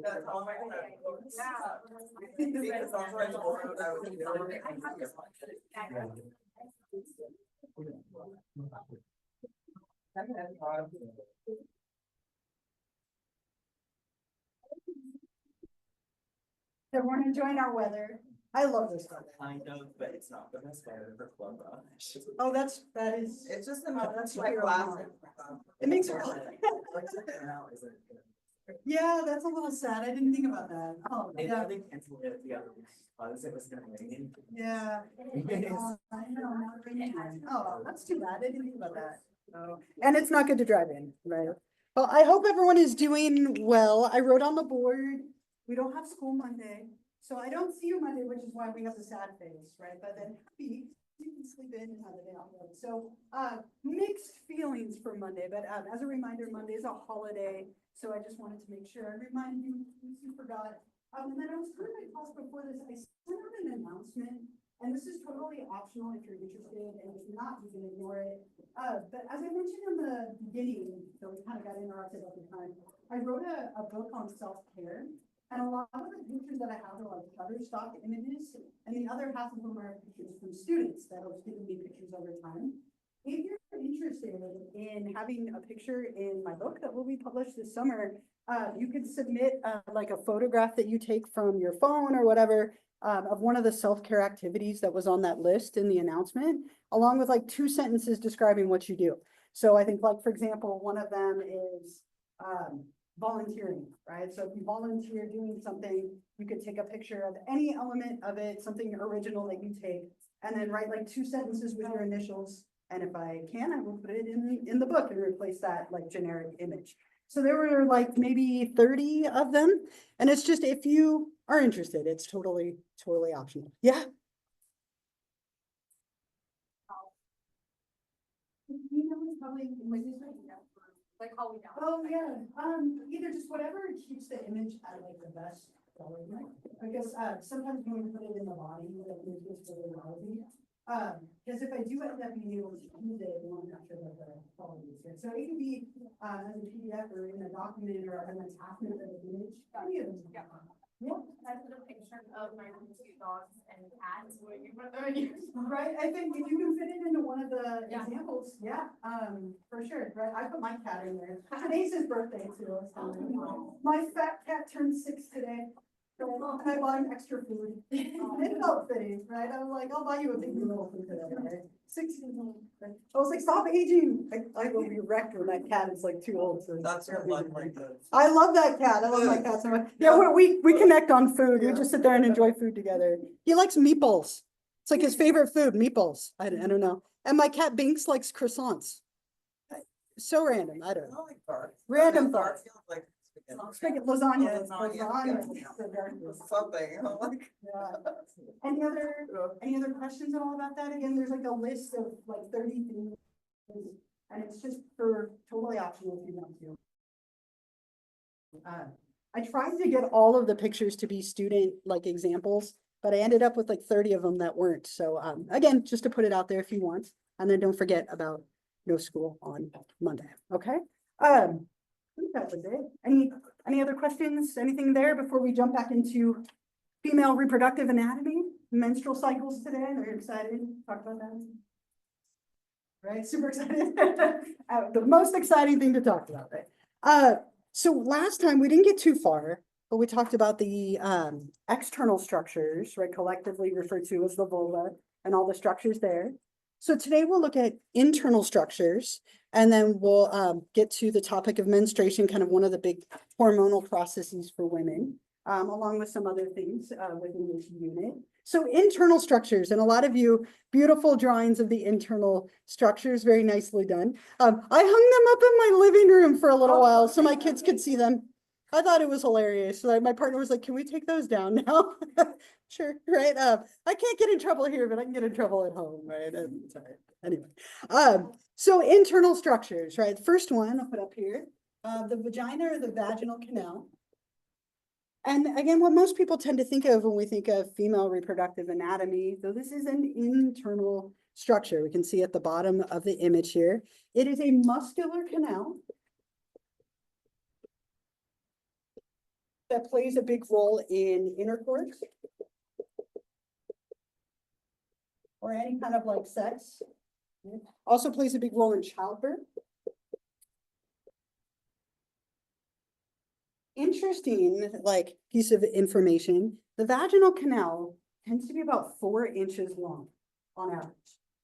That's all my because also I told her that I was Everyone enjoying our weather. I love this weather. kind of, but it's not the best weather for club run. Oh, that is. It's just that's like cute. classic. It makes it. Yeah, that's a little sad. I didn't think about that. Oh, yeah. They canceled it the other week. It was gonna rain. Yeah. I know, not raining. Oh, that's too bad. I didn't think about that. Oh, and it's not good to drive in, right? Well, I hope everyone is doing well. I wrote on the board, we don't have school Monday, so I don't see you Monday, which is why we have the sad face, right? But then happy, you can sleep in and have the day off. So mixed feelings for Monday, but as a reminder, Monday is a holiday. So I just wanted to make sure I remind you, in case you forgot. And then I was kind of class before this, I sent out an announcement, and this is totally optional if you're interested, and if you're not, you can ignore it. But as I mentioned in the beginning, so we kind of got interrupted at the time, I wrote a book on self-care, and a lot of the pictures that I have are like Shutterstock images, and the other half of them are pictures from students that have given me pictures over time. If you're interested in having a picture in my book that will be published this summer, you can submit like a photograph that you take from your phone or whatever of one of the self-care activities that was on that list in the announcement, along with like 2 sentences describing what you do. So I think, like, for example, one of them is volunteering, right? So if you volunteer doing something, you could take a picture of any element of it, something original that you take, and then write like 2 sentences with your initials. And if I can, I will put it in the book and replace that like generic image. So there were like maybe 30 of them. And it's just, if you are interested, it's totally optional. Yeah. Probably like how we got. Oh yeah. Either just whatever keeps the image at like the best quality. Because sometimes when we put it in the body, the image is really lousy. Because if I do end up being able to use it, I want to make sure that the quality is good. So it can be as a PDF or in a document or an attachment of an image. Any of them. Yeah. I put a picture of my 2 dogs and cats. Right. I think if you can fit it into one of the examples, yeah, for sure. Right. I put my cat in there. Today's his birthday too. So my fat cat turned 6 today. So I bought him extra food. It felt fitting, right? I was like, I'll buy you a big meal for today, right? 6 years old. I was like, stop aging. I will be wrecked when that cat is like too old. So That's your blood like this. I love that cat. I love my cat so much. Yeah, we connect on food. We just sit there and enjoy food together. He likes meatballs. It's like his favorite food, meatballs. I don't know. And my cat Binks likes croissants. So random. I don't know. Random thoughts. Spaghetti, lasagna. Something. Yeah. Any other questions at all about that? Again, there's like a list of like 30 things, and it's just for totally optional if you want to. I tried to get all of the pictures to be student like examples, but I ended up with like 30 of them that weren't. So again, just to put it out there if you want, and then don't forget about no school on Monday. Okay. I think that was it. Any other questions? Anything there before we jump back into female reproductive anatomy, menstrual cycles today? Are you excited to talk about that? Right, super excited. The most exciting thing to talk about, right? So last time we didn't get too far, but we talked about the external structures, right, collectively referred to as the vulva and all the structures there. So today we'll look at internal structures, and then we'll get to the topic of menstruation, kind of one of the big hormonal processes for women, along with some other things within this unit. So internal structures, and a lot of you, beautiful drawings of the internal structures, very nicely done. I hung them up in my living room for a little while so my kids could see them. I thought it was hilarious. So my partner was like, can we take those down now? Sure, right? I can't get in trouble here, but I can get in trouble at home, right? Sorry. Anyway, so internal structures, right? First one I'll put up here, the vagina or the vaginal canal. And again, what most people tend to think of when we think of female reproductive anatomy, though this is an internal structure. We can see at the bottom of the image here. It is a muscular canal that plays a big role in intercourse or any kind of like sex. Also plays a big role in childbirth. Interesting, like piece of information, the vaginal canal tends to be about 4 inches long on average.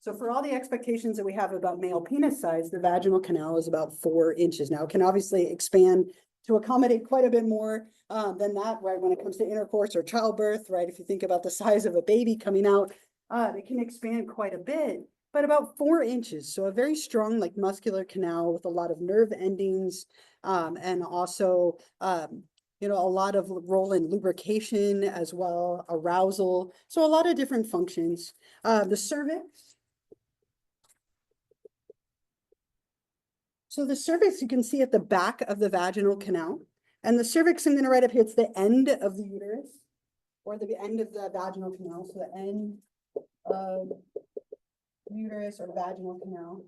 So for all the expectations that we have about male penis size, the vaginal canal is about 4 inches. Now it can obviously expand to accommodate quite a bit more than that, right? When it comes to intercourse or childbirth, right? If you think about the size of a baby coming out, it can expand quite a bit, but about 4 inches. So a very strong, like muscular canal with a lot of nerve endings, and also, you know, a lot of role in lubrication as well, arousal. So a lot of different functions. The cervix. So the cervix, you can see at the back of the vaginal canal. And the cervix, I'm going to write up here, it's the end of the uterus or the end of the vaginal canal. So the end of uterus or vaginal canal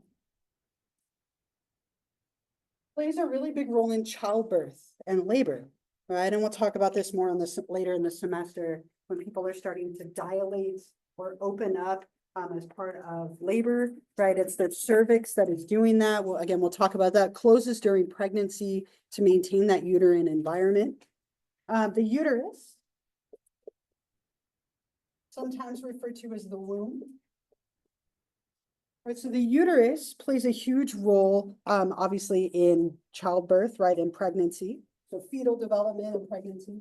plays a really big role in childbirth and labor, right? And we'll talk about this more on this later in the semester when people are starting to dilate or open up as part of labor, right? It's the cervix that is doing that. Well, again, we'll talk about that. Closes during pregnancy to maintain that uterine environment. The uterus, sometimes referred to as the womb. Right, so the uterus plays a huge role, obviously in childbirth, right, in pregnancy. So fetal development and pregnancy.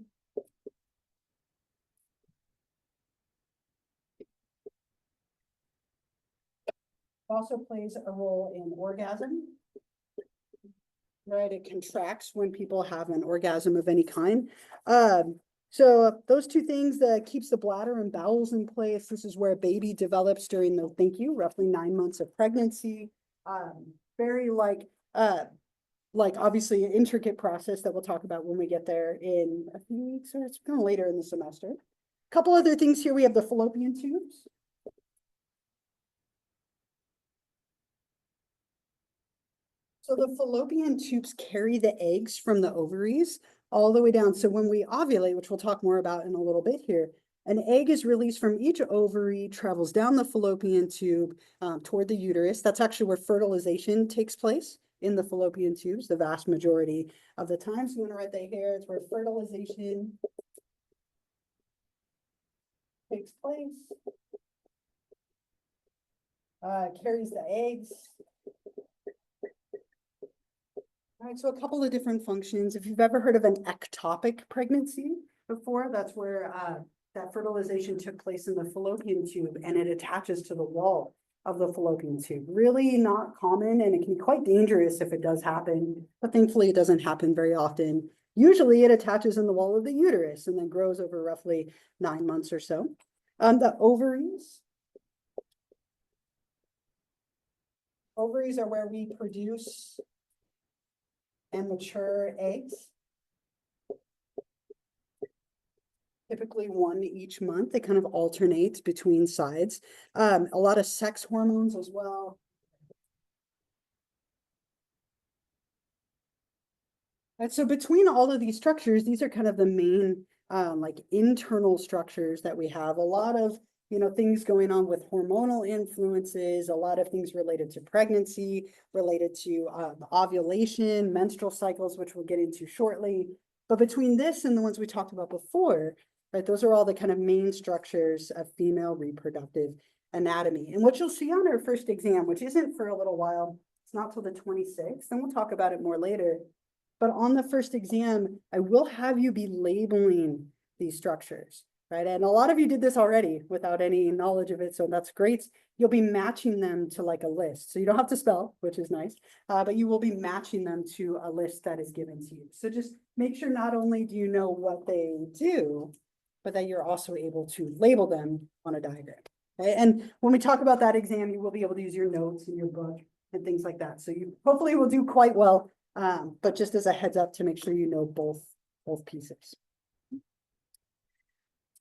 Also plays a role in orgasm. Right, it contracts when people have an orgasm of any kind. So those two things that keeps the bladder and bowels in place. This is where a baby develops during the, roughly 9 months of pregnancy. Very like obviously an intricate process that we'll talk about when we get there in a few weeks, or it's kind of later in the semester. A couple other things here. We have the fallopian tubes. So the fallopian tubes carry the eggs from the ovaries all the way down. So when we ovulate, which we'll talk more about in a little bit here, an egg is released from each ovary, travels down the fallopian tube toward the uterus. That's actually where fertilization takes place, in the fallopian tubes, the vast majority of the time. So you want to write that here. It's where fertilization takes place. Carries the eggs. All right, so a couple of different functions. If you've ever heard of an ectopic pregnancy before, that's where that fertilization took place in the fallopian tube and it attaches to the wall of the fallopian tube. Really not common, and it can be quite dangerous if it does happen, but thankfully it doesn't happen very often. Usually it attaches in the wall of the uterus and then grows over roughly 9 months or so. The ovaries. Ovaries are where we produce and mature eggs. Typically 1 each month. They kind of alternate between sides. A lot of sex hormones as well. And so between all of these structures, these are kind of the main like internal structures that we have. A lot of things going on with hormonal influences, a lot of things related to pregnancy, related to ovulation, menstrual cycles, which we'll get into shortly. But between this and the ones we talked about before, right, those are all the kind of main structures of female reproductive anatomy. And what you'll see on our first exam, which isn't for a little while, it's not till the 26th, and we'll talk about it more later. But on the first exam, I will have you be labeling these structures. Right. And a lot of you did this already without any knowledge of it. So that's great. You'll be matching them to like a list. So you don't have to spell, which is nice, but you will be matching them to a list that is given to you. So just make sure not only do you know what they do, but that you're also able to label them on a diagram. Okay? And when we talk about that exam, you will be able to use your notes in your book and things like that. So you hopefully will do quite well, but just as a heads up to make sure you know both pieces.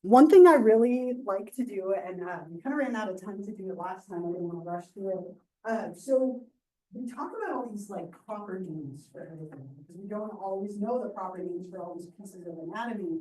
One thing I really like to do, and we kind of ran out of time to do it last time, I didn't want to rush through it. So we talk about all these like proper names for everything, because we don't always know the proper names for all these pieces of anatomy.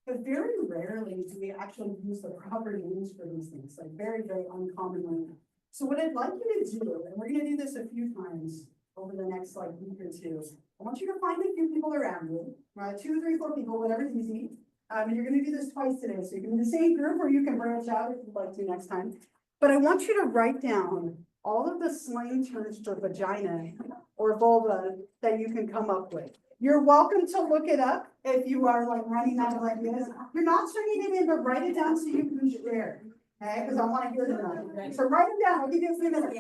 But very rarely do we actually use the proper names for these things, like very, very uncommonly. So what I'd like you to do, and we're gonna do this a few times over the next like week or two, I want you to find a few people around you, right? 2, 3, 4 people, whatever's easy. And you're gonna do this twice today, so you can do the same group or you can branch out if you'd like to next time. But I want you to write down all of the slang terms for vagina or vulva that you can come up with. You're welcome to look it up if you are like running out of ideas. You're not turning it in, but write it down so you can share. Okay, because I want to hear them. So write them down. I'll give you a few minutes.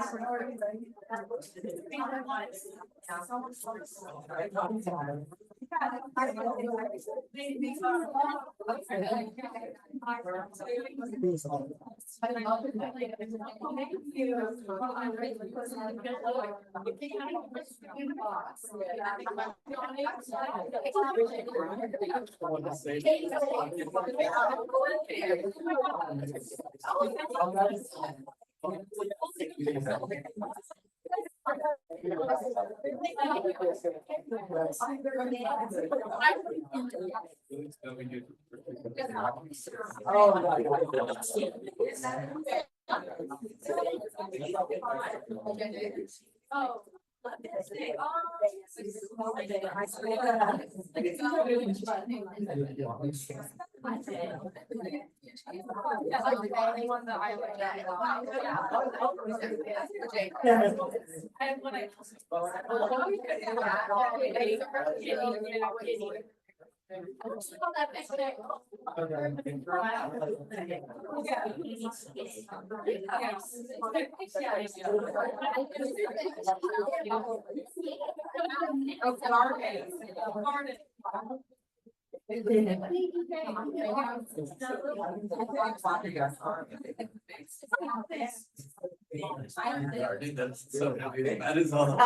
That is all.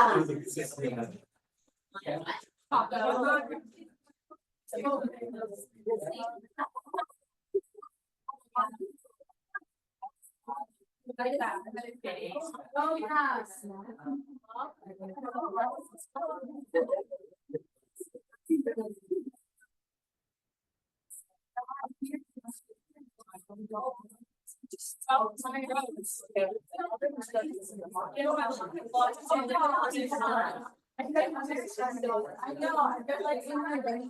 Oh, yeah. I know, I feel like in my brain.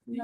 But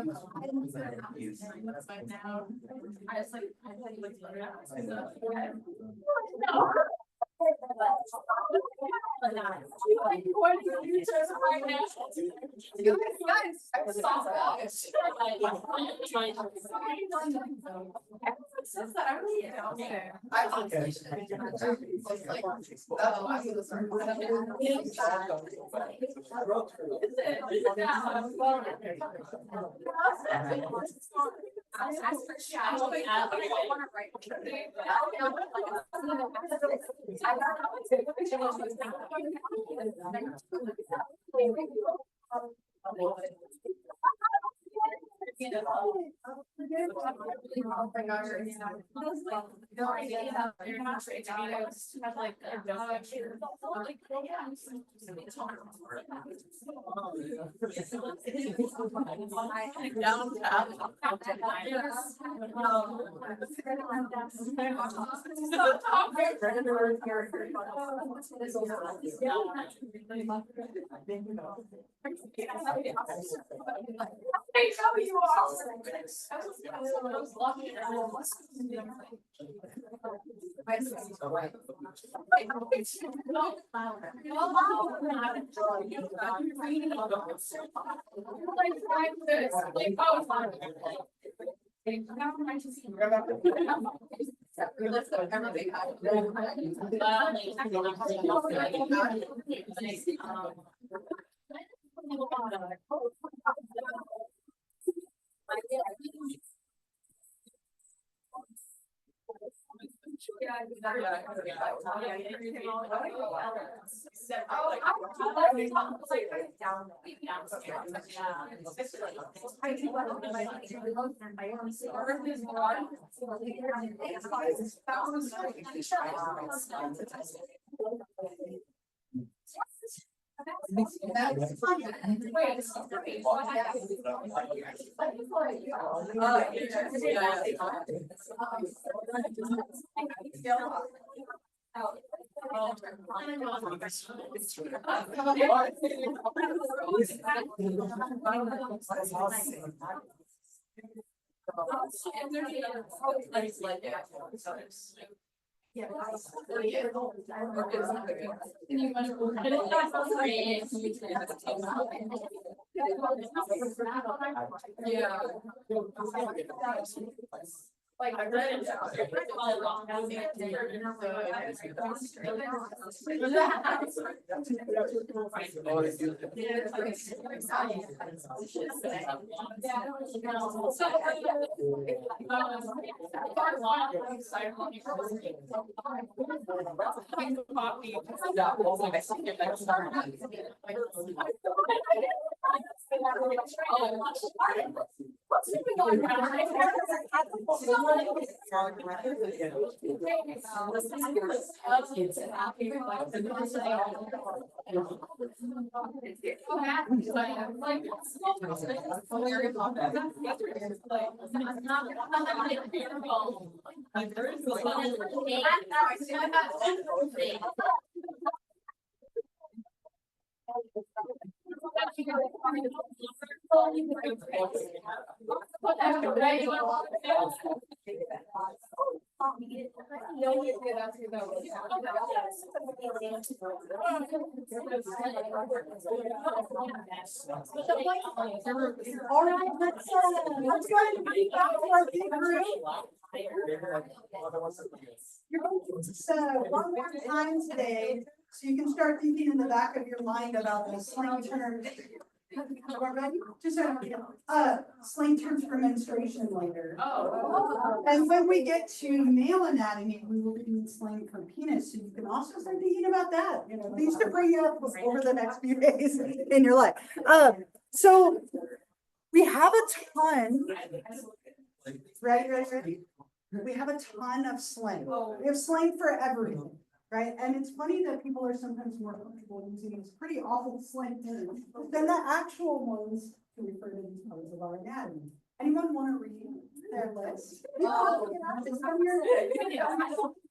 now, I just like, All right, let's go ahead and bring it back to our big group. You're going to do this one more time today, so you can start thinking in the back of your mind about the slang terms. Just slang terms for menstruation later. And when we get to male anatomy, we will be doing slang for penis, so you can also start thinking about that. You know, things to bring up over the next few days in your life. So we have a ton. Ready? We have a ton of slang. We have slang for everything, right? And it's funny that people are sometimes more comfortable using these pretty awful slang terms than the actual ones to refer to these parts of our anatomy. Anyone want to read their list? It's from your.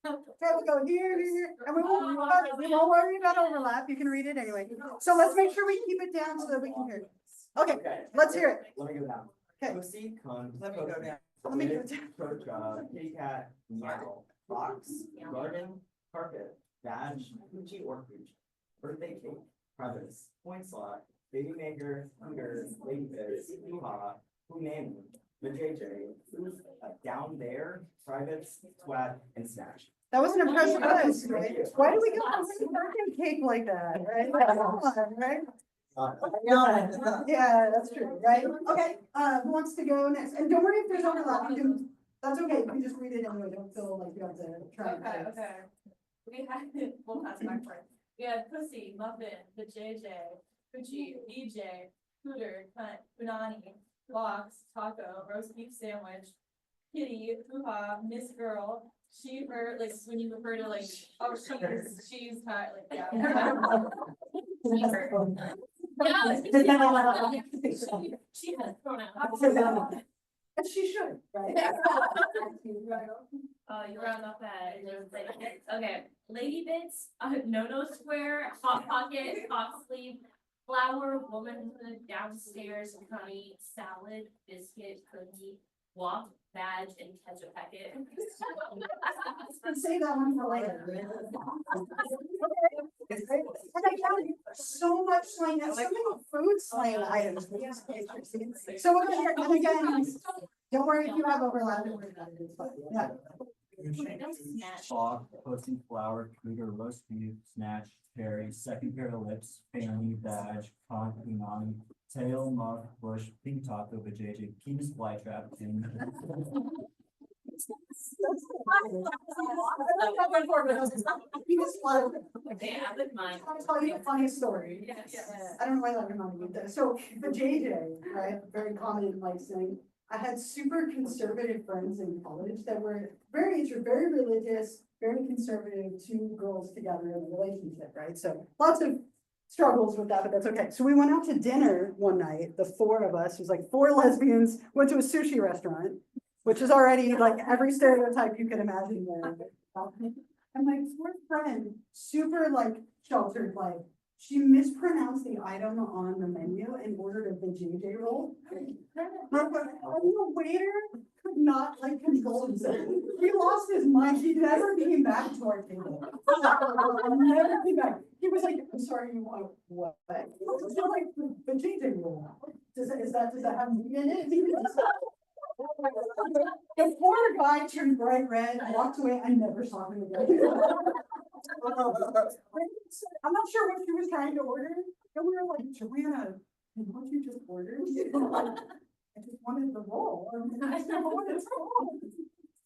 Okay, we go here, and we won't worry about overlap. You can read it anyway. So let's make sure we keep it down so that we can hear it. Okay, let's hear it. Let me go down. Okay. Pussy, cunt, Let me go pussy, down. Let me go kid, kitty cat, meow, box, garden, carpet, badge, Gucci or Gucci, birthday cake, crevice, point slot, baby maker, hooter, lady biz, hoo-ha, who named me, the JJ, who's down there, privates, twat, and snatch. That was an impressive list, right? Why do we go on a birthday cake like that, right? Come on, right? Yeah, that's true, right? Okay, who wants to go next? And don't worry if there's overlap, you can, that's okay, you can just read it anyway, don't feel like you have to try. Okay, okay. We had, we'll pass it back for it. We had pussy, muffin, the JJ, Gucci, BJ, hooter, cunt, punani, box, taco, roast beef sandwich, kitty, hoo-ha, miss girl, she, her, like, when you refer to like, oh, she's tight, like, yeah. She, her. Yeah, she has pronouns. And she should, right? You're on the bed. Okay, lady bits, no square, hot pocket, hot sleeve, flower, womanhood, downstairs, honey, salad, biscuit, cookie, walk, badge, and ketchup packet. Let's save that one for later. And I found so much slang, so many food slang items. So we're gonna, and again, don't worry if you have overlap. Don't worry about it, it's fine. Yeah. Bog, pussy, flower, cooter, roast beef, snatch, cherry, second pair of lips, fanny, badge, con, punani, tail, muff, bush, pink taco, vajayjay, penis flytrap, and Yeah, with mine. I'll tell you a funny story. Yes. I don't know why that reminded me of that. So the JJ, right, very common in like saying, I had super conservative friends in college that were very religious, very conservative, two girls together in a relationship, right? So lots of struggles with that, but that's okay. So we went out to dinner one night, the four of us, it was like four lesbians, went to a sushi restaurant, which is already like every stereotype you can imagine there. And my fourth friend, super like sheltered, like she mispronounced the item on the menu and ordered a vajayjay roll. And the waiter could not like control himself. He lost his mind. He never came back to our table. Never came back. He was like, I'm sorry, you want what? So like vajayjay roll. Does that have meat in it? The poor guy turned bright red, walked away, I never saw him again. I'm not sure what she was trying to order, and we were like, Joanna, what you just ordered? I just wanted the roll. I just wanted the roll.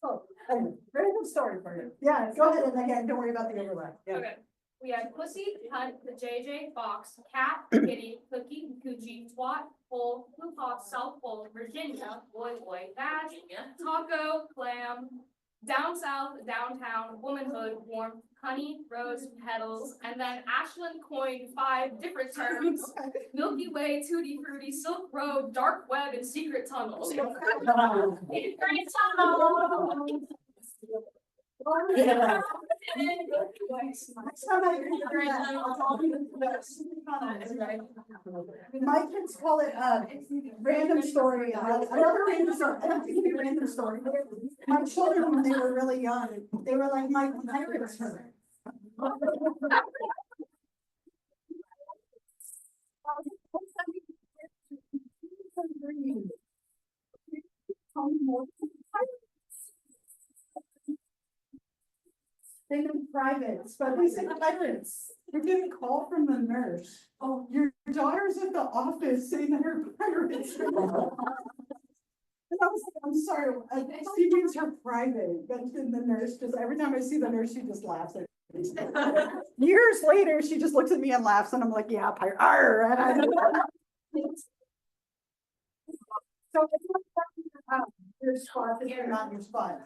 So, anyway, very good story for you. Yeah, go ahead, and again, don't worry about the overlap. Yeah. Okay, we had pussy, cunt, the JJ, box, cat, kitty, cookie, Gucci, twat, pole, hoo-ha, South Pole, Virginia, boy, badge, taco, clam, down south, downtown, womanhood, warmth, honey, rose, petals, and then Ashland coined 5 different terms: Milky Way, Tutti Frutti, Silk Road, Dark Web, and Secret Tunnels. Secret Tunnel. My kids call it random story. Another random story. I don't think it's a random story. My children, when they were really young, they were like, my pirates hurt. They did privates, but we said pirates. We didn't call from the nurse. Oh, your daughter's at the office saying that her pirates. And I was like, I'm sorry, she means her private, but then the nurse just, every time I see the nurse, she just laughs at me. Years later, she just looks at me and laughs, and I'm like, yeah, pirate. So it's not your spot, if you're not your spot.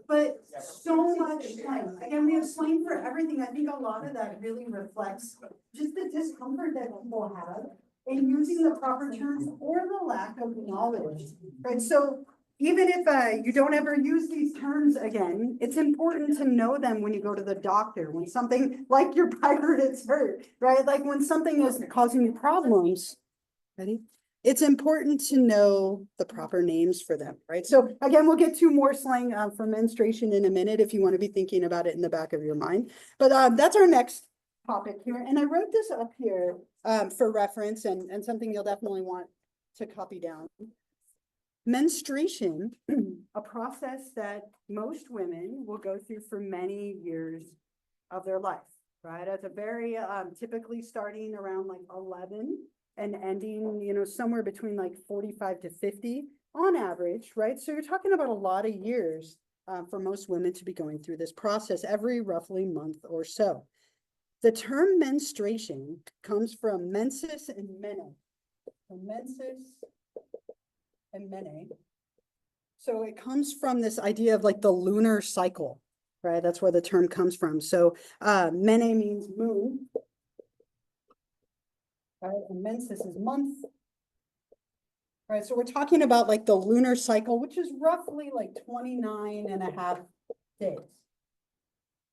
But so much slang. Again, we have slang for everything. I think a lot of that really reflects just the discomfort that people have in using the proper terms or the lack of knowledge, right? So even if you don't ever use these terms again, it's important to know them when you go to the doctor, when something like your pirates hurt, right? Like when something is causing you problems. Ready? it's important to know the proper names for them, right? So again, we'll get to more slang for menstruation in a minute if you want to be thinking about it in the back of your mind. But that's our next topic here. And I wrote this up here for reference and something you'll definitely want to copy down. Menstruation, a process that most women will go through for many years of their life, right? It's a very typically starting around like 11 and ending, you know, somewhere between like 45 to 50 on average, right? So you're talking about a lot of years for most women to be going through this process every roughly month or so. The term menstruation comes from menses and mene. So menses and mene. So it comes from this idea of like the lunar cycle, right? That's where the term comes from. So mene means moon, right? And menses is month. Right, so we're talking about like the lunar cycle, which is roughly like 29 and a half days.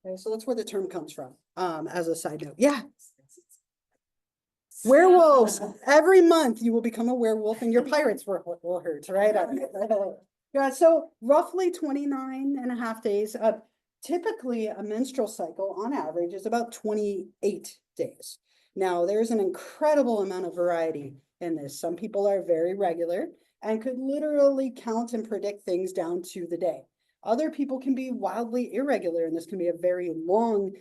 Okay, so that's where the term comes from, as a side note. Yeah. Werewolves, every month you will become a werewolf and your pirates will hurt, right? Yeah, so roughly 29 and a half days. Typically a menstrual cycle on average is about 28 days. Now, there's an incredible amount of variety in this. Some people are very regular and could literally count and predict things down to the day. Other people can be wildly irregular, and this can be a very long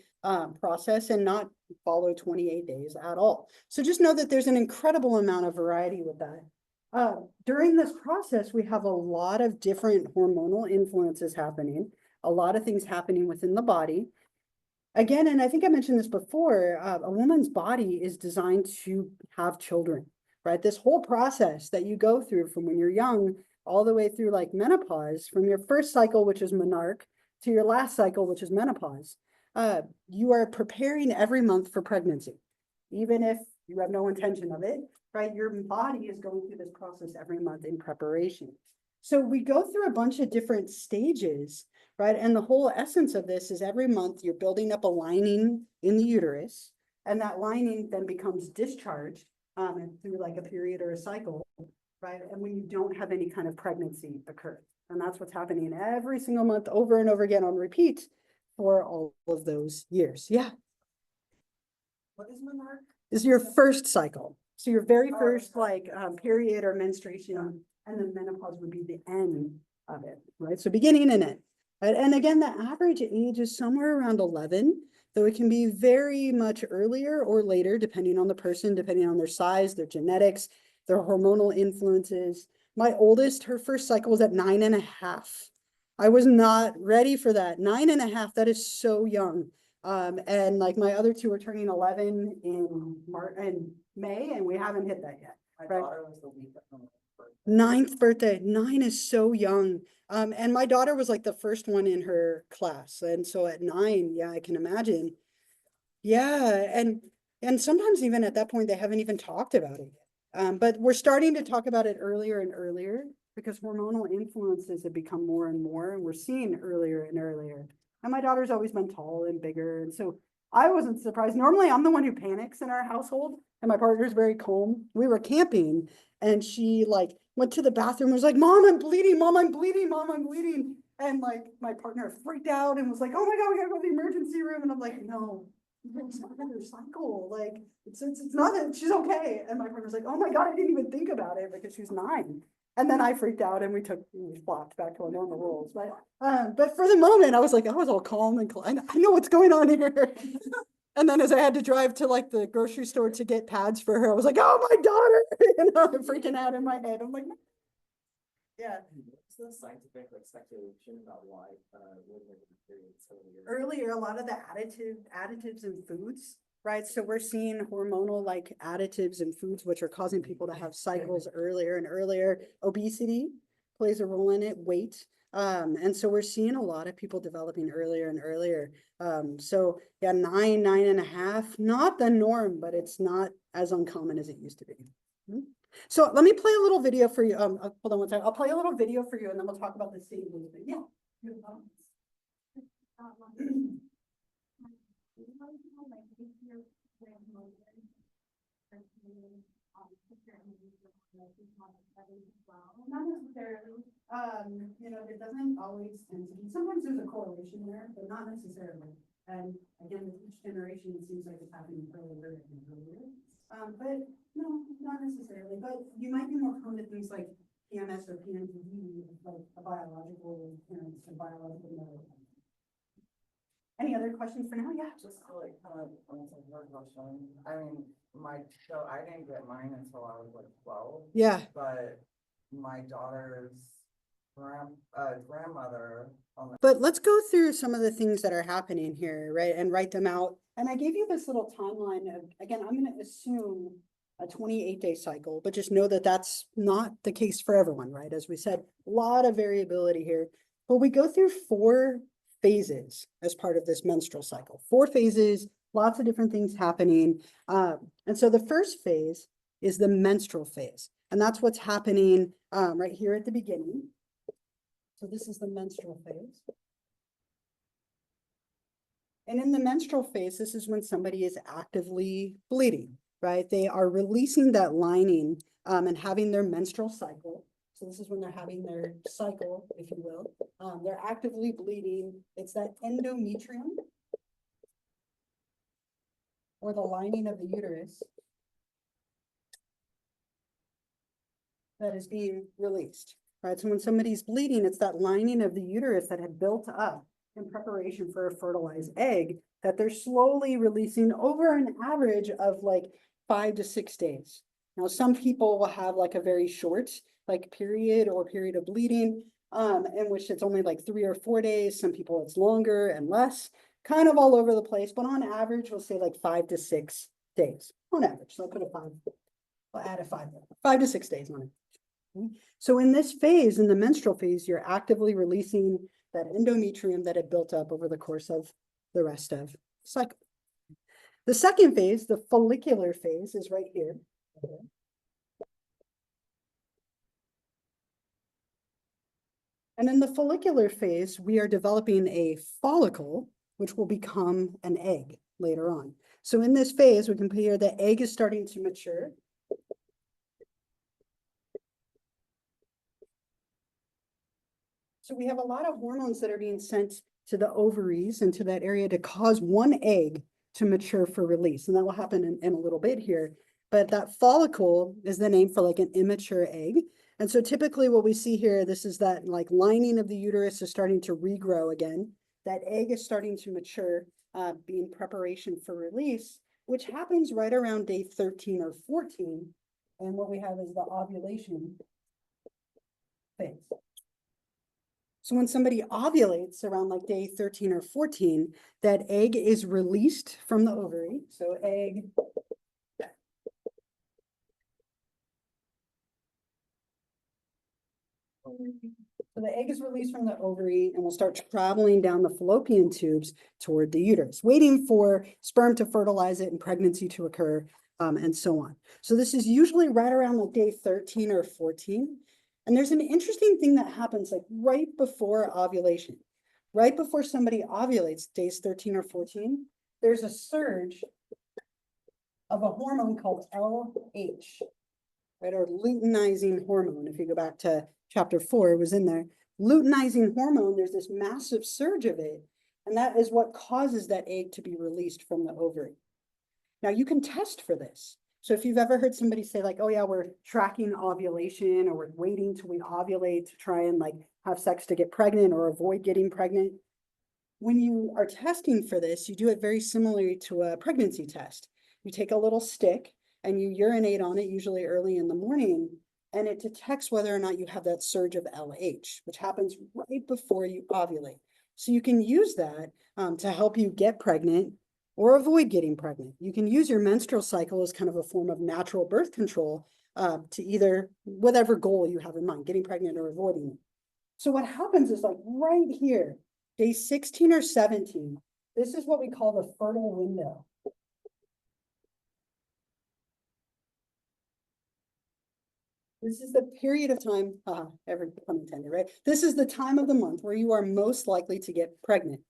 process and not follow 28 days at all. So just know that there's an incredible amount of variety with that. During this process, we have a lot of different hormonal influences happening, a lot of things happening within the body. Again, and I think I mentioned this before, a woman's body is designed to have children, right? This whole process that you go through from when you're young all the way through like menopause, from your first cycle, which is menarche, to your last cycle, which is menopause, you are preparing every month for pregnancy, even if you have no intention of it, right? Your body is going through this process every month in preparation. So we go through a bunch of different stages, right? And the whole essence of this is every month you're building up a lining in the uterus, and that lining then becomes discharged through like a period or a cycle, right? And when you don't have any kind of pregnancy occur. And that's what's happening every single month over and over again on repeat for all of those years. Yeah. What is menarche? This is your first cycle. So your very first like period or menstruation, and then menopause would be the end of it, right? So beginning and end. Right? And again, the average age is somewhere around 11, though it can be very much earlier or later, depending on the person, depending on their size, their genetics, their hormonal influences. My oldest, her first cycle was at 9.5. I was not ready for that. 9.5, that is so young. And like my other two are turning 11 in May, and we haven't hit that yet. My Right. daughter was the week of her birthday. 9th birthday. 9 is so young. And my daughter was like the first one in her class. And so at 9, yeah, I can imagine. Yeah. And sometimes even at that point, they haven't even talked about it yet. But we're starting to talk about it earlier and earlier because hormonal influences have become more and more, and we're seeing earlier and earlier. And my daughter's always been tall and bigger. And so I wasn't surprised. Normally I'm the one who panics in our household, and my partner's very calm. We were camping, and she like went to the bathroom and was like, "Mom, I'm bleeding, Mom, I'm bleeding, Mom, I'm bleeding." And like my partner freaked out and was like, "Oh my God, we gotta go to the emergency room." And I'm like, "No, it's not another cycle. Like it's not, she's okay." And my partner's like, "Oh my God, I didn't even think about it," because she's 9. And then I freaked out and we flopped back to our normal rules. But for the moment, I was like, I was all calm and I know what's going on here. And then as I had to drive to like the grocery store to get pads for her, I was like, "Oh, my daughter." And I'm freaking out in my head. I'm like, yeah. What's the scientific like speculation about why women are periods earlier? Earlier, a lot of the additives in foods, right? So we're seeing hormonal like additives in foods, which are causing people to have cycles earlier and earlier. Obesity plays a role in it, weight. And so we're seeing a lot of people developing earlier and earlier. So yeah, 9.5, not the norm, but it's not as uncommon as it used to be. So let me play a little video for you. Hold on one second. I'll play a little video for you and then we'll talk about the stages. Yeah. Not necessarily. You know, it doesn't always tend to be, sometimes there's a correlation there, but not necessarily. And again, with each generation, it seems like it's happening earlier and earlier. But no, not necessarily, but you might be more prone to things like PMS or PMDD, like a biological parents or biological mother. Any other questions for now? Yeah. Just like kind of answer your question. I mean, I didn't get mine until I was like 12, Yeah. but my daughter's grandmother But let's go through some of the things that are happening here, right? And write them out. And I gave you this little timeline of, again, I'm going to assume a 28-day cycle, but just know that that's not the case for everyone, right? As we said, a lot of variability here. But we go through 4 phases as part of this menstrual cycle. 4 phases, lots of different things happening. And so the first phase is the menstrual phase. And that's what's happening right here at the beginning. So this is the menstrual phase. And in the menstrual phase, this is when somebody is actively bleeding, right? They are releasing that lining and having their menstrual cycle. So this is when they're having their cycle, if you will. They're actively bleeding. It's that endometrium or the lining of the uterus that is being released, right? So when somebody's bleeding, it's that lining of the uterus that had built up in preparation for a fertilized egg that they're slowly releasing over an average of like 5 to 6 days. Now, some people will have like a very short period of bleeding, in which it's only like 3 or 4 days. Some people it's longer and less, kind of all over the place, but on average, we'll say like 5 to 6 days on average. So I'll put a 5, I'll add a 5 there, 5 to 6 days on it. So in this phase, in the menstrual phase, you're actively releasing that endometrium that had built up over the course of the rest of the cycle. The second phase, the follicular phase, is right here. And in the follicular phase, we are developing a follicle, which will become an egg later on. So in this phase, we can put here the egg is starting to mature. So we have a lot of hormones that are being sent to the ovaries and to that area to cause one egg to mature for release. And that will happen in a little bit here. But that follicle is the name for like an immature egg. And so typically what we see here, this is that like lining of the uterus is starting to regrow again. That egg is starting to mature, being preparation for release, which happens right around day 13 or 14. And what we have is the ovulation phase. So when somebody ovulates around like day 13 or 14, that egg is released from the ovary. So egg. So the egg is released from the ovary and will start traveling down the fallopian tubes toward the uterus, waiting for sperm to fertilize it and pregnancy to occur, and so on. So this is usually right around like day 13 or 14. And there's an interesting thing that happens like right before ovulation. Right before somebody ovulates, days 13 or 14, there's a surge of a hormone called LH, right, or luteinizing hormone. If you go back to chapter 4, it was in there. Luteinizing hormone, there's this massive surge of it, and that is what causes that egg to be released from the ovary. Now, you can test for this. So if you've ever heard somebody say like, oh yeah, we're tracking ovulation, or we're waiting till we ovulate to try and like have sex to get pregnant or avoid getting pregnant. When you are testing for this, you do it very similarly to a pregnancy test. You take a little stick and you urinate on it, usually early in the morning, and it detects whether or not you have that surge of LH, which happens right before you ovulate. So you can use that to help you get pregnant or avoid getting pregnant. You can use your menstrual cycle as kind of a form of natural birth control to either whatever goal you have in mind, getting pregnant or avoiding it. So what happens is like right here, day 16 or 17, this is what we call the fertile window. This is the period of time, every pun intended, right? This is the time of the month where you are most likely to get pregnant,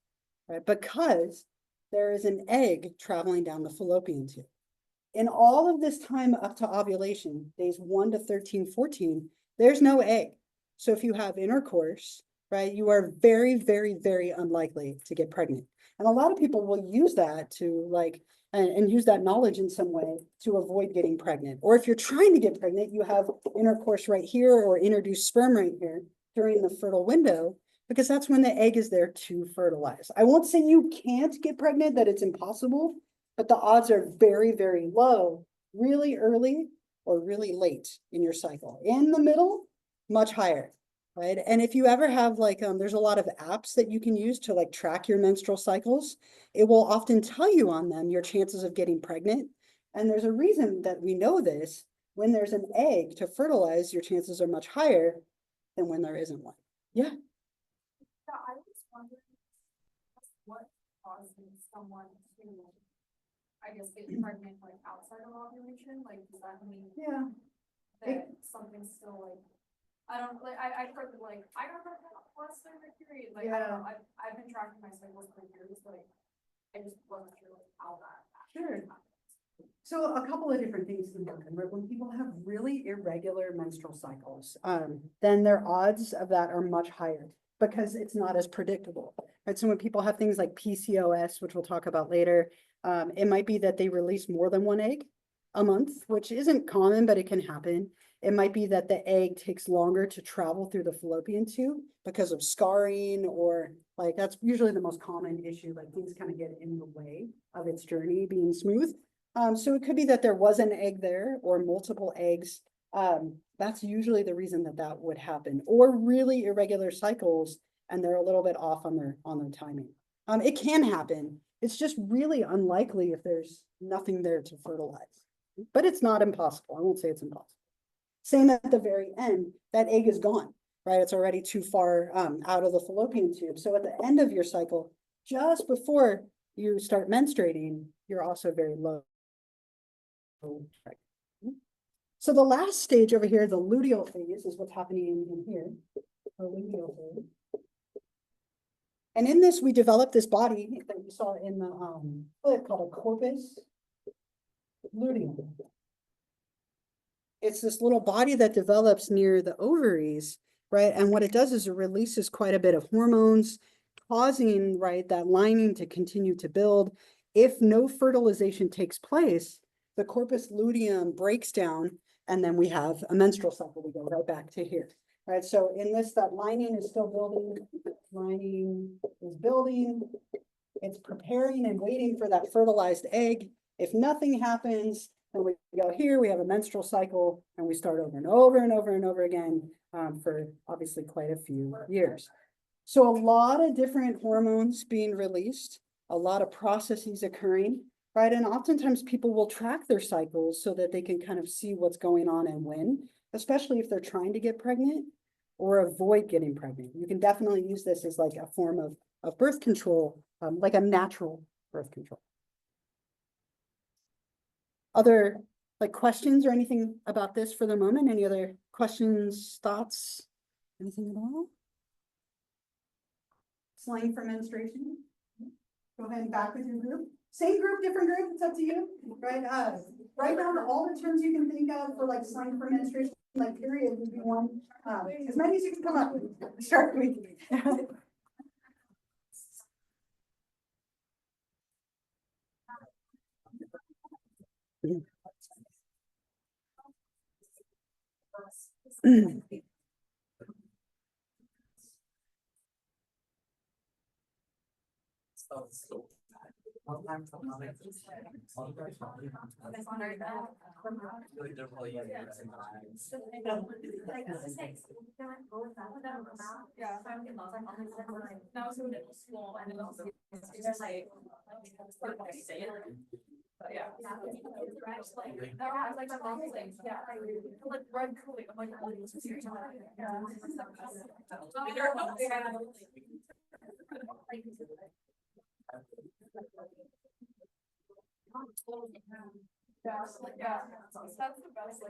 right? Because there is an egg traveling down the fallopian tube. in all of this time up to ovulation, days 1 to 13, 14, there's no egg. So if you have intercourse, right, you are very, very, very unlikely to get pregnant. And a lot of people will use that to like, and use that knowledge in some way to avoid getting pregnant. Or if you're trying to get pregnant, you have intercourse right here or introduce sperm right here during the fertile window, because that's when the egg is there to fertilize. I won't say you can't get pregnant, that it's impossible, but the odds are very, very low, really early or really late in your cycle. In the middle, much higher, right? And if you ever have like, there's a lot of apps that you can use to like track your menstrual cycles. It will often tell you on them your chances of getting pregnant. And there's a reason that we know this. When there's an egg to fertilize, your chances are much higher than when there isn't one. Yeah. Yeah, I was wondering what causes someone to, I guess, get pregnant like outside of ovulation, like, does that mean Yeah. that something's still like, I don't, like, I've heard that, like, I got pregnant last time my period, like, I don't know, I've been tracking my cycles for years, like, I just wasn't sure like how that Sure. So a couple of different things can happen, right? When people have really irregular menstrual cycles, then their odds of that are much higher because it's not as predictable, right? So when people have things like PCOS, which we'll talk about later, it might be that they release more than one egg a month, which isn't common, but it can happen. It might be that the egg takes longer to travel through the fallopian tube because of scarring, or like that's usually the most common issue, like things kind of get in the way of its journey being smooth. So it could be that there was an egg there or multiple eggs. That's usually the reason that that would happen, or really irregular cycles and they're a little bit off on their timing. It can happen. It's just really unlikely if there's nothing there to fertilize, but it's not impossible. I won't say it's impossible. Same at the very end, that egg is gone, right? It's already too far out of the fallopian tube. So at the end of your cycle, just before you start menstruating, you're also very low. So the last stage over here, the luteal phase, is what's happening in here. The luteal phase. And in this, we develop this body that you saw in the clip called a corpus luteum. It's this little body that develops near the ovaries, right? And what it does is it releases quite a bit of hormones, causing, right, that lining to continue to build. If no fertilization takes place, the corpus luteum breaks down, and then we have a menstrual cycle. We go right back to here, right? So in this, that lining is still building, lining is building, it's preparing and waiting for that fertilized egg. If nothing happens, then we go here, we have a menstrual cycle, and we start over and over and over and over again for obviously quite a few years. So a lot of different hormones being released, a lot of processes occurring, right? And oftentimes people will track their cycles so that they can kind of see what's going on and when, especially if they're trying to get pregnant or avoid getting pregnant. You can definitely use this as like a form of birth control, like a natural birth control. Other like questions or anything about this for the moment? Any other questions, thoughts, anything at all? Slang for menstruation? Go ahead and back with your group. Same group, different group, it's up to you, right? Write down all the terms you can think of for like slang for menstruation, like period would be one. As many as you can come up with. Start with. That was in middle school and it was just like. But yeah. That was like the wrong thing, yeah. Like red cooling, I'm like, oh, this is your time. Yeah, that's the best,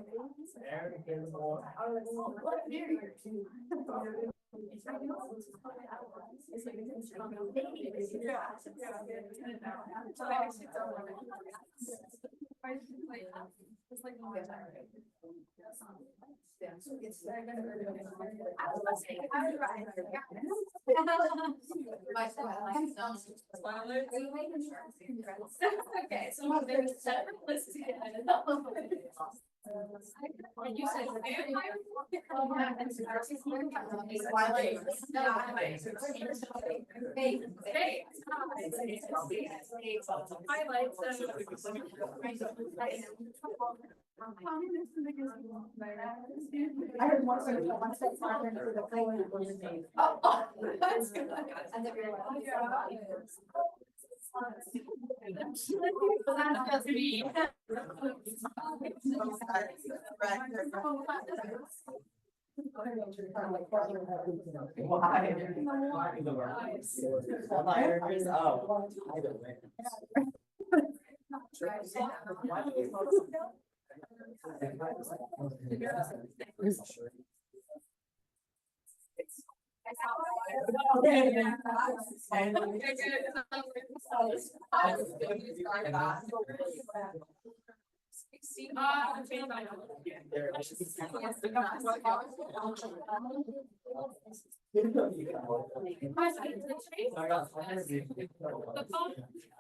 like. It's like. Okay, so there's a separate list together. You said. Highlights. I heard one step farther into the phone. Oh, that's good. That's me. Why? One-liners? Oh, I don't know.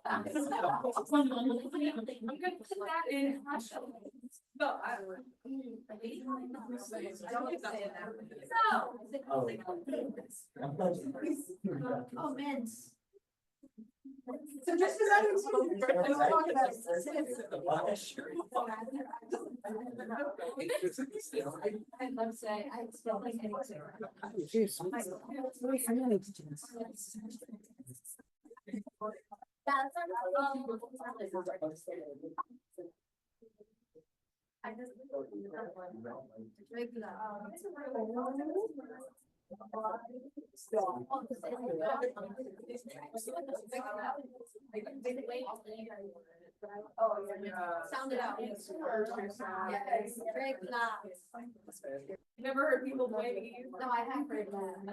I'm gonna put that in. No, I. Oh, man. So just because I don't talk about I'd love to say, I still think I just. Oh, yeah. Sound it out. Never heard people wave. No, I have heard that. I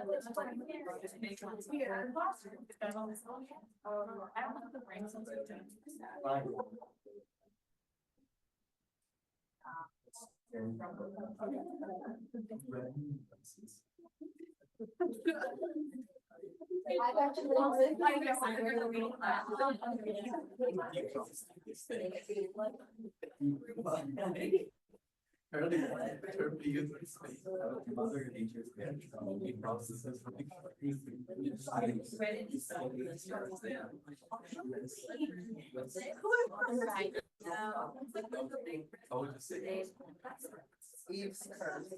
don't have the brain sensitive. I've actually. Mother nature's natural processes. I would just say. Eve's curse.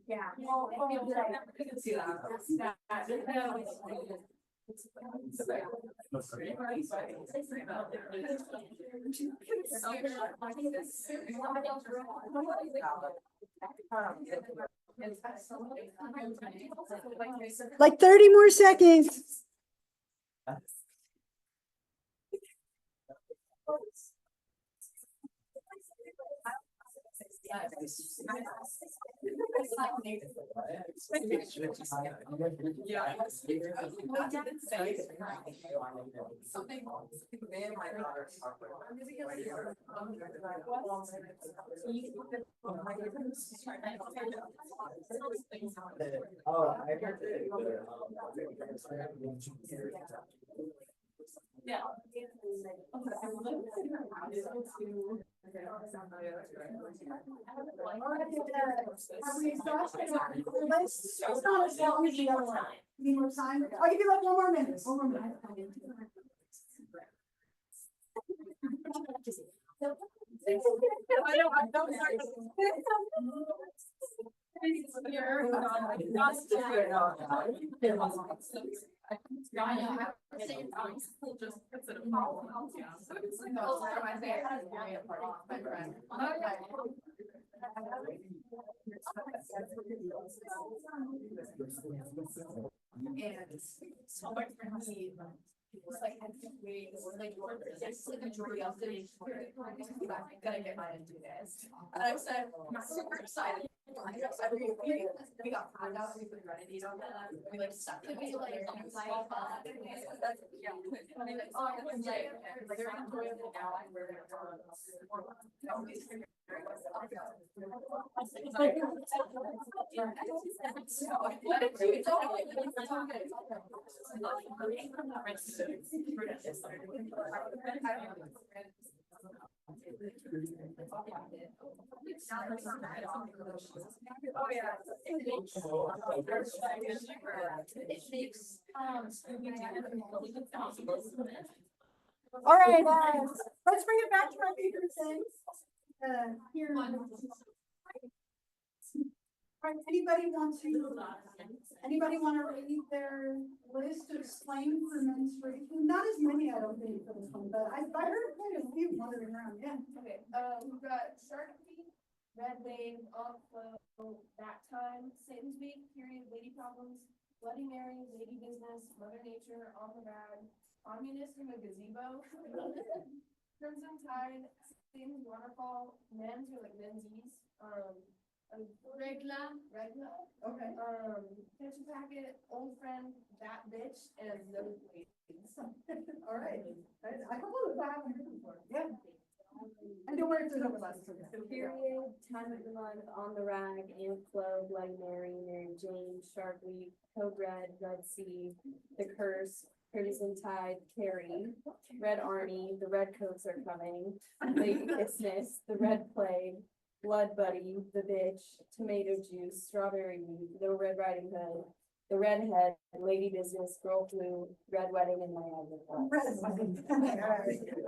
Yeah. like 30 more seconds. Something. Me and my daughter. Oh, I heard it. Yeah. Need more time? I'll give you like one more minute. One more minute. Yeah, I know. I was saying, just puts it in all house, yeah. So it's like, those are my favorite. My friend. And so my friend, he was like, I can't wait, like, it's like a majority of the, I'm gonna get mine and do this. And I said, I'm super excited. We got found out, we could run it, you know, we like stuck. It was like, yeah. I mean, like, oh, it's like, they're enjoyable now, and we're Oh, yeah. It makes, All right, let's bring it back to our favorite things. Here. Right, anybody want to read their list of slang for menstruation? Not as many, I don't think, for this one, but I heard quite a few wandering around, yeah. Okay, we've got shark feet, red wave, flow, that time, Satan's week, period, lady problems, Bloody Mary, lady business, mother nature, on the rag, communist in a gazebo, crimson tide, Satan's waterfall, men's or like menzies, regla, Okay. pension packet, old friend, that bitch, and those ladies. All right. I hope I haven't heard before. Yeah. And don't worry if there's overlap. Period, time of the month, on the rag, and flow, Bloody Mary, Mary Jane, Shark Week, Code Red, Red Sea, the Curse, Crimson Tide, Carrie, Red Army, the Red Coats are coming, Lady Isthmus, the Red Plague, Blood Buddy, the Bitch, Tomato Juice, Strawberry Week, Little Red Riding Hood, the Redhead, Lady Business, Girl Flu, Red Wedding, and Niagara Falls.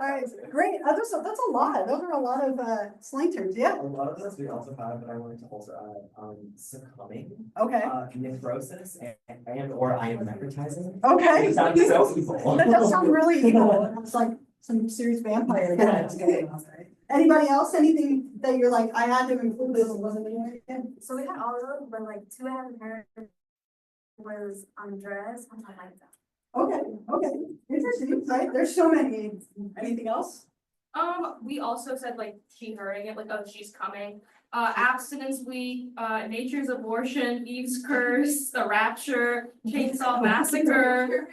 All right, great. That's a lot. Those are a lot of slang terms. Yeah. A lot of those we also have, but I wanted to also add, succumbing, Okay. necrosis, and or I am necrotizing. Okay. It sounds so evil. That does sound really evil. It's like some serious vampire guys going on, right? Anybody else? Anything that you're like, I had to include this and wasn't in there? So we had all of them, but like 2 I haven't heard was undressed. I like that. Okay. Interesting, right? There's so many. Anything else? We also said like she hearing it, like, oh, she's coming. Abstinence week, nature's abortion, Eve's curse, the rapture, chainsaw massacre,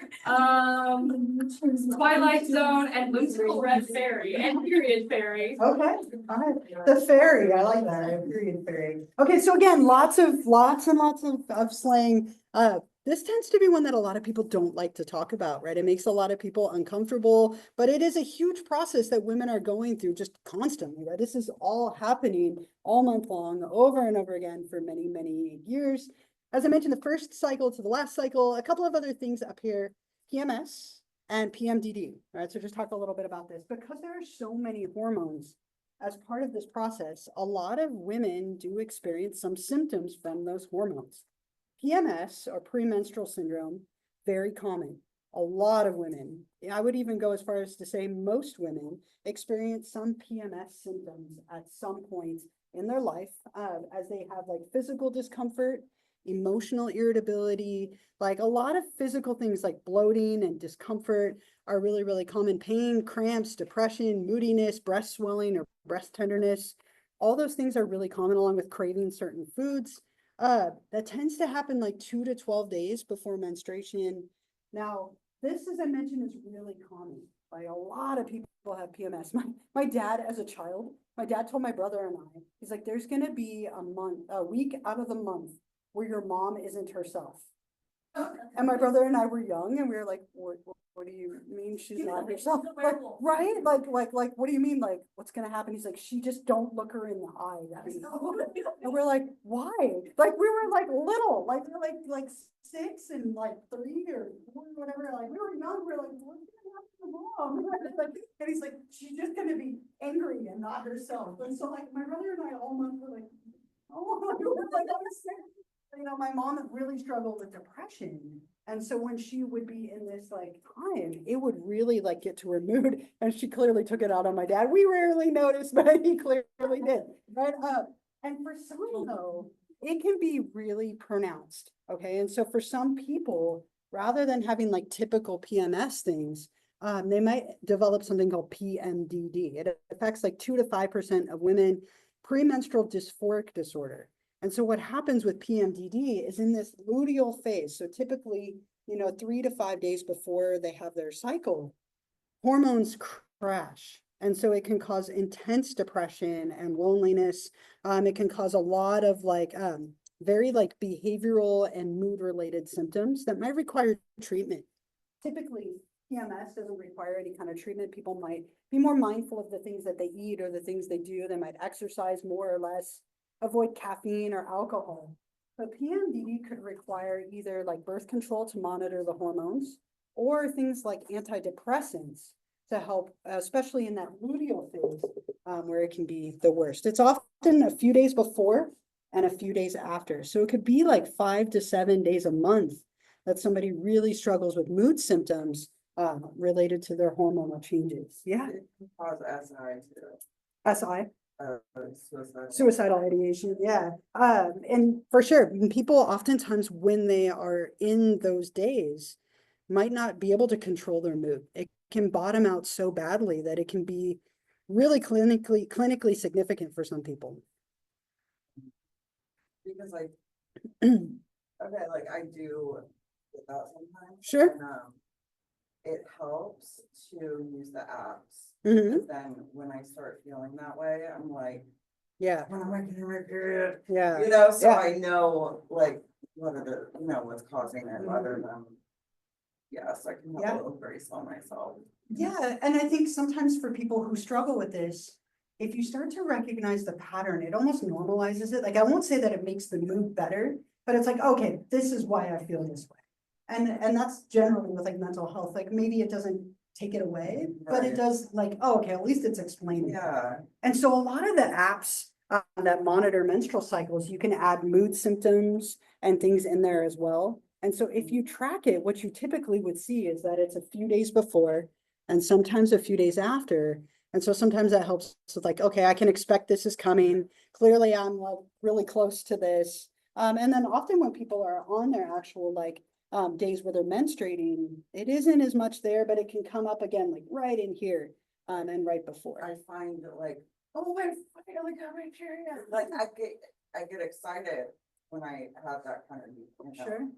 Twilight Zone, and whimsical red fairy, and period fairy. Okay, all right. The fairy, I like that, period fairy. Okay, so again, lots and lots of slang. This tends to be one that a lot of people don't like to talk about, right? It makes a lot of people uncomfortable, but it is a huge process that women are going through just constantly, right? This is all happening all month long, over and over again for many, many years. As I mentioned, the first cycle to the last cycle, a couple of other things up here, PMS and PMDD, right? So just talk a little bit about this. Because there are so many hormones as part of this process, a lot of women do experience some symptoms from those hormones. PMS, or premenstrual syndrome, very common. A lot of women, I would even go as far as to say most women, experience some PMS symptoms at some point in their life, as they have like physical discomfort, emotional irritability, like a lot of physical things like bloating and discomfort are really, really common. Pain, cramps, depression, moodiness, breast swelling or breast tenderness. All those things are really common, along with craving certain foods. That tends to happen like 2 to 12 days before menstruation. Now, this, as I mentioned, is really common. Like a lot of people have PMS. My dad, as a child, my dad told my brother and I, he's like, there's gonna be a week out of the month where your mom isn't herself. And my brother and I were young, and we were like, what do you mean she's not herself? Like, right? Like, what do you mean? Like, what's gonna happen? He's like, she just don't look her in the eye. And we're like, why? Like, we were like little, like we were like 6 and like 3 or 4, whatever. Like, we were young. We we're like, what's gonna happen to mom? And he's like, she's just gonna be angry and not herself. And so, like, my brother and I all month were like, oh, like, I was sick. my mom really struggled with depression. And so when she would be in this like time, it would really like get to her mood. And she clearly took it out on my dad. We rarely noticed, but he clearly did. Right up. And for some though, it can be really pronounced. Okay. And so for some people, rather than having like typical PMS things, they might develop something called PMDD. It affects like 2 to 5% of women, premenstrual dysphoric disorder. And so what happens with PMDD is in this luteal phase. So typically, 3 to 5 days before they have their cycle, hormones crash. And so it can cause intense depression and loneliness. It can cause a lot of like very like behavioral and mood related symptoms that might require treatment. Typically, PMS doesn't require any kind of treatment. People might be more mindful of the things that they eat or the things they do. They might exercise more or less, avoid caffeine or alcohol. But PMDD could require either like birth control to monitor the hormones or things like antidepressants to help, especially in that luteal phase where it can be the worst. It's often a few days before and a few days after. So it could be like 5 to 7 days a month that somebody really struggles with mood symptoms related to their hormonal changes. Yeah. It can cause SI too. SI. Suicidal. Suicidal ideation, yeah. And for sure, people oftentimes when they are in those days might not be able to control their mood. It can bottom out so badly that it can be really clinically significant for some people. Because like, okay, like I do without sometimes. Sure. And, it helps to use the apps. Mhm. But then when I start feeling that way, I'm like, Yeah, when am I getting my period? yeah. So Yeah. I know like what are the, what's causing it other than, yes, I can Yeah. have a little grace on myself. Yeah, and I think sometimes for people who struggle with this, if you start to recognize the pattern, it almost normalizes it. Like, I won't say that it makes the mood better, but it's like, okay, this is why I feel this way. And that's generally with like mental health, like maybe it doesn't take it away, but it Right. does like, oh, okay, at least it's explaining. Yeah, And so a lot of the apps that monitor menstrual cycles, you can add mood symptoms and things in there as well. And so if you track it, what you typically would see is that it's a few days before and sometimes a few days after. And so sometimes that helps with like, okay, I can expect this is coming. Clearly, I'm like really close to this. And then often when people are on their actual like days where they're menstruating, it isn't as much there, but it can come up again, like right in here and right before. I find that like, oh, I finally got my period. Like I get excited when I have that kind of, Sure.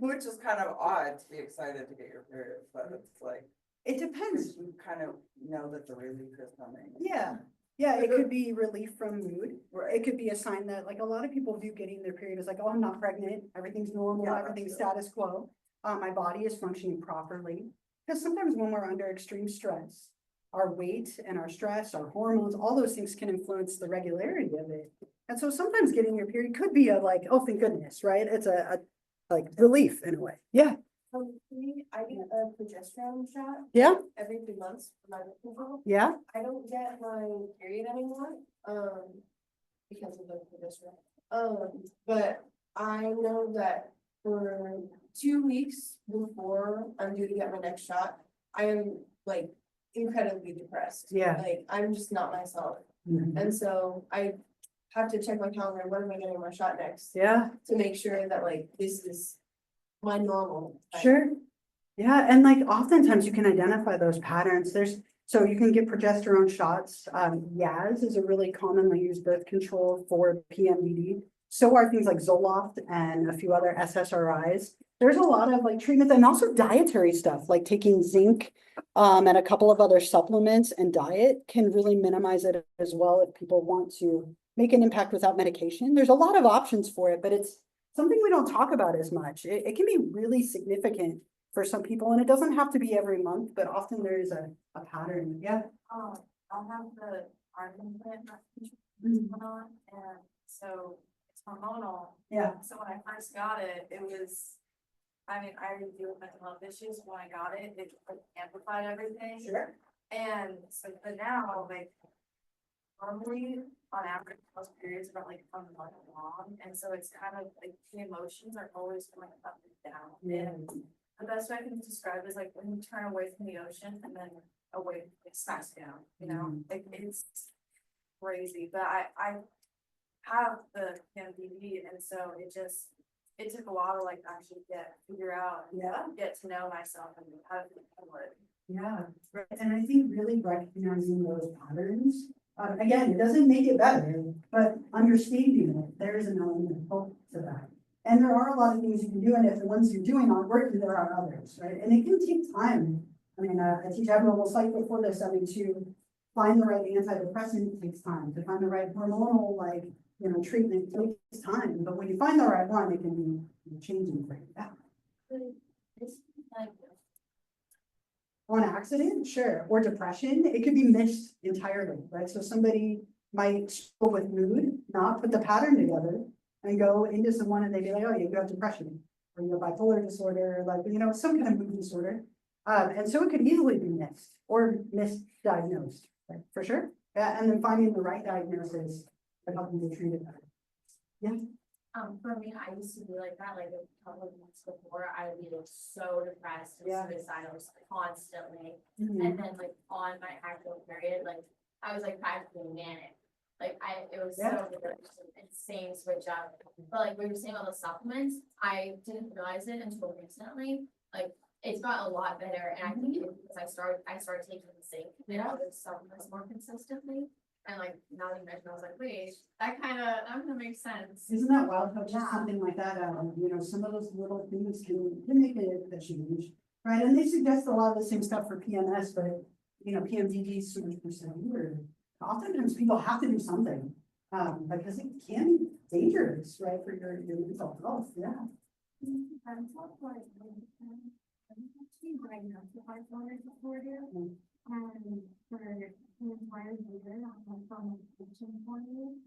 which is kind of odd to be excited to get your period, but it's like, It depends. you kind of know that the relief is coming. Yeah. Yeah, it could be relief from mood. It could be a sign that like a lot of people view getting their period as like, oh, I'm not pregnant. Everything's normal. Yeah, Everything's that's status quo. My body is functioning properly. Because sometimes when we're under extreme stress, our weight and our stress, our hormones, all those things can influence the regularity of it. And so sometimes getting your period could be a like, oh, thank goodness, right? It's a like relief in a way. Yeah. For me, I get a progesterone shot Yeah. every 3 months for my birth control. Yeah. I don't get my period anymore, because of the progesterone. But I know that for 2 weeks before I'm due to get my next shot, I am like incredibly depressed. Yeah. Like, I'm just not myself. Mhm. And so I have to check my calendar, when am I getting my shot next? Yeah. To make sure that like, this is my normal. Sure. Yeah, and like oftentimes you can identify those patterns. So you can get progesterone shots. Yaz is a really commonly used birth control for PMDD. So are things like Zoloft and a few other SSRIs. There's a lot of like treatments and also dietary stuff, like taking zinc and a couple of other supplements and diet can really minimize it as well if people want to make an impact without medication. There's a lot of options for it, but it's something we don't talk about as much. It can be really significant for some people, and it doesn't have to be every month, but often there is a pattern. Yeah. I'll have the iron implant Mhm. put on, and so it's hormonal. Yeah. So when I first got it, it was, I mean, I already deal with mental health issues. When I got it, it like amplified everything. Sure. And so, but now, like, Normally, on average, most periods are like a month long, and so it's kind of like the emotions are always going up and down. And the best way I can describe it is like when you turn away from the ocean and then away, it smacks down, you know, like it's crazy, but I have the MDD, and so it took a while to like actually figure out, and get to know myself and how to handle it. Yeah, right, and I think really recognizing those patterns, again, it doesn't make it better, but understanding it, there is an element of hope to that. And there are a lot of things you can do, and if the ones you're doing aren't working, there are others, right? And it can take time. I mean, I teach abnormal psych before this, I mean, to find the right antidepressant takes time, to find the right hormonal, like, you know, treatment takes time, but when you find the right one, it can be changing for you. Yeah. It's like, Or an accident, sure, or depression, it could be missed entirely, right? So somebody might struggle with mood, not put the pattern together and go into someone and they'd be like, oh, you have depression, or you have bipolar disorder, like, you know, some kind of mood disorder. And so it could easily be missed or misdiagnosed, right, for sure. Yeah, and then finding the right diagnosis and helping to treat it better. For me, I used to be like that, like a couple of months before, I would be like so depressed and Yeah. suicidal constantly. Mhm. And then like on my actual period, like I was like practically manic. Like it was Yeah. so weird, just an insane switch up. But like we were saying all the supplements, I didn't realize it until recently. Like it's got a lot better, and I think it's because I started taking the zinc and other supplements more consistently. And like now that you mentioned, I was like, wait, that kind of makes sense. Isn't that wild how just Yeah. something like that, you know, some of those little things can make a change, right? And they suggest a lot of the same stuff for PMS, but, you know, PMDD is so much more severe. Oftentimes people have to do something, because it can be dangerous, right, for your mental health, yeah. I'm talking like, I'm actually diagnosed with bipolar disorder, Mm. and for the entire year, I'm from a patient point of view,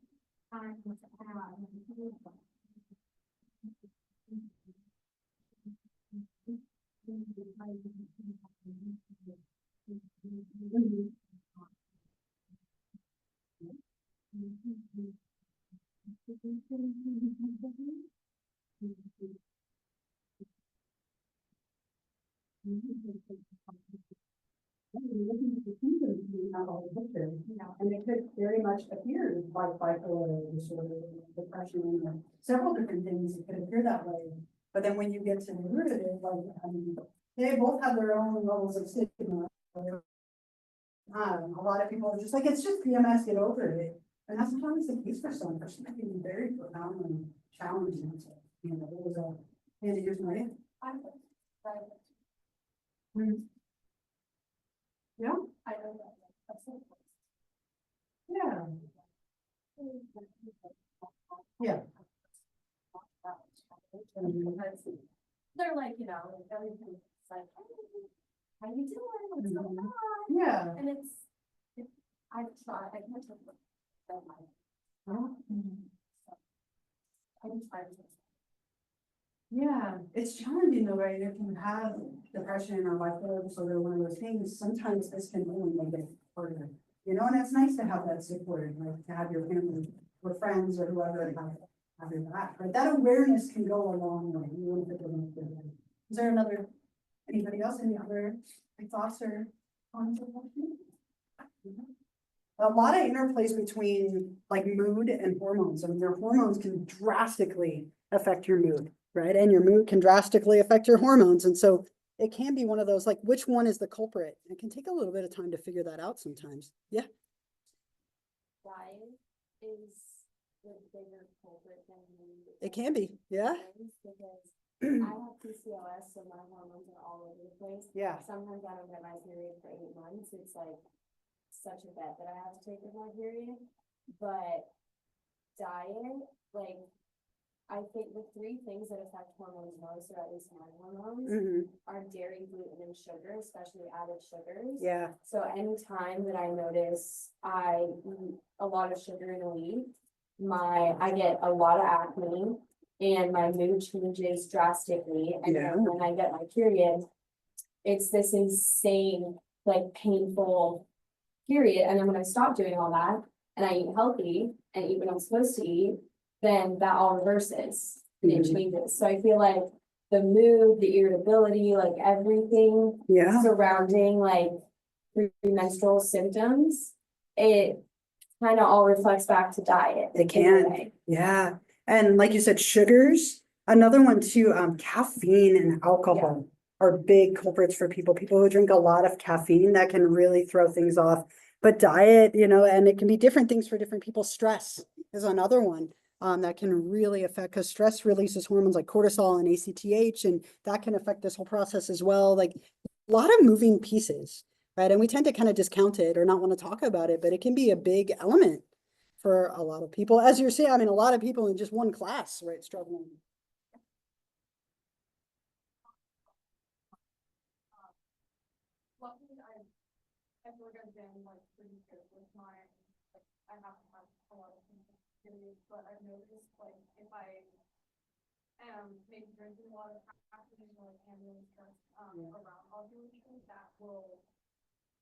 And it could very much appear like bipolar disorder, depression, or several different things, it could appear that way. But then when you get to the root of it, like, I mean, they both have their own levels of stigma. A lot of people are just like, it's just PMS, get over it. And that's not always the case for some, for some it can be very profoundly challenging to, you know, it was a, and here's my. Yeah, I don't know. yeah, yeah. Because they're like, you know, like everything's like, hey, how you doing? What's going on? Yeah. And I try, I can't talk about that. I try to. Yeah, it's challenging though, right? If you have depression or bipolar disorder, one of those things, sometimes this can only make it harder. You know, and it's nice to have that support, like to have your family or friends or whoever have your back, right? That awareness can go a long way. Even if it doesn't feel good. Is there anybody else, any other thoughts or comments? A lot of interplays between like mood and hormones. I mean, your hormones can drastically affect your mood, right? And your mood can drastically affect your hormones. And so it can be one of those, like, which one is the culprit? It can take a little bit of time to figure that out sometimes. Yeah. Diet is the bigger culprit than mood. It can be. Yeah. Because I have PCOS, so my hormones are all over the place. Yeah. Sometimes I don't get my period for 8 months. It's like such a bet that I have to take with my period. But diet, like, I think the 3 things that affect hormones most, or at least my hormones, are dairy, gluten, and sugar, especially added sugars. Yeah. So anytime that I notice I eat a lot of sugar in a week, I get a lot of acne and my mood changes drastically. And Yeah. then when I get my period, it's this insane, like, painful period. And then when I stop doing all that, and I eat healthy and eat what I'm supposed to eat, then that all reverses and it Mhm. changes. So I feel like the mood, the irritability, like everything Yeah, surrounding like premenstrual symptoms, it kind of all reflects back to diet. it in a can. way. Yeah. And like you said, sugars, another one too, caffeine and alcohol are big culprits for people. People who drink a lot of caffeine, that can really throw things off. But diet, and it can be different things for different people. Stress is another one. That can really affect, because stress releases hormones like cortisol and ACTH, and that can affect this whole process as well. Like a lot of moving pieces, right? And we tend to kind of discount it or not want to talk about it, but it can be a big element for a lot of people. As you're saying, I mean, a lot of people in just one class, right, struggling. Luckily, I've already been like pretty good with my, like, I haven't had a lot of sensitivity, but I've noticed like if I am maybe drinking a lot of caffeine or like ambient stress, around ovulation, that will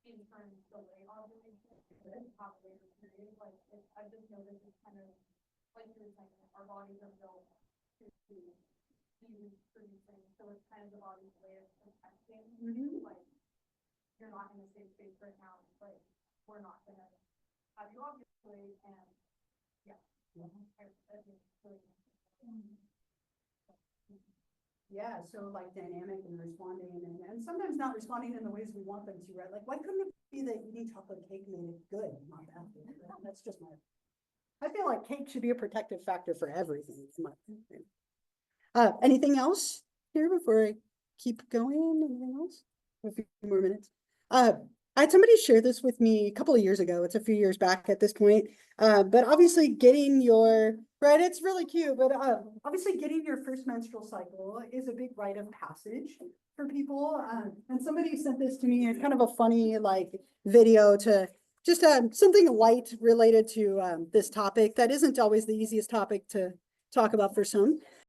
in turn delay ovulation and have a later period. Like, I've just noticed it's kind of, like you were saying, our bodies are built to be producing, so it's kind of the body's way of protecting, like, you're not in a safe space right now, like, we're not gonna have you ovulate, and, yeah. I think it's really. Yeah, so like dynamic and responding and sometimes not responding in the ways we want them to, right? Like, why couldn't it be that eating chocolate cake made it good, not bad? That's just my, I feel like cake should be a protective factor for everything. In my opinion. Anything else here before I keep going? Anything else? A few more minutes. I had somebody share this with me a couple of years ago. It's a few years back at this point. But obviously getting your, right, it's really cute, but obviously getting your first menstrual cycle is a big rite of passage for people. And somebody sent this to me, it's kind of a funny like video to just something light related to this topic that isn't always the easiest topic to talk about for some.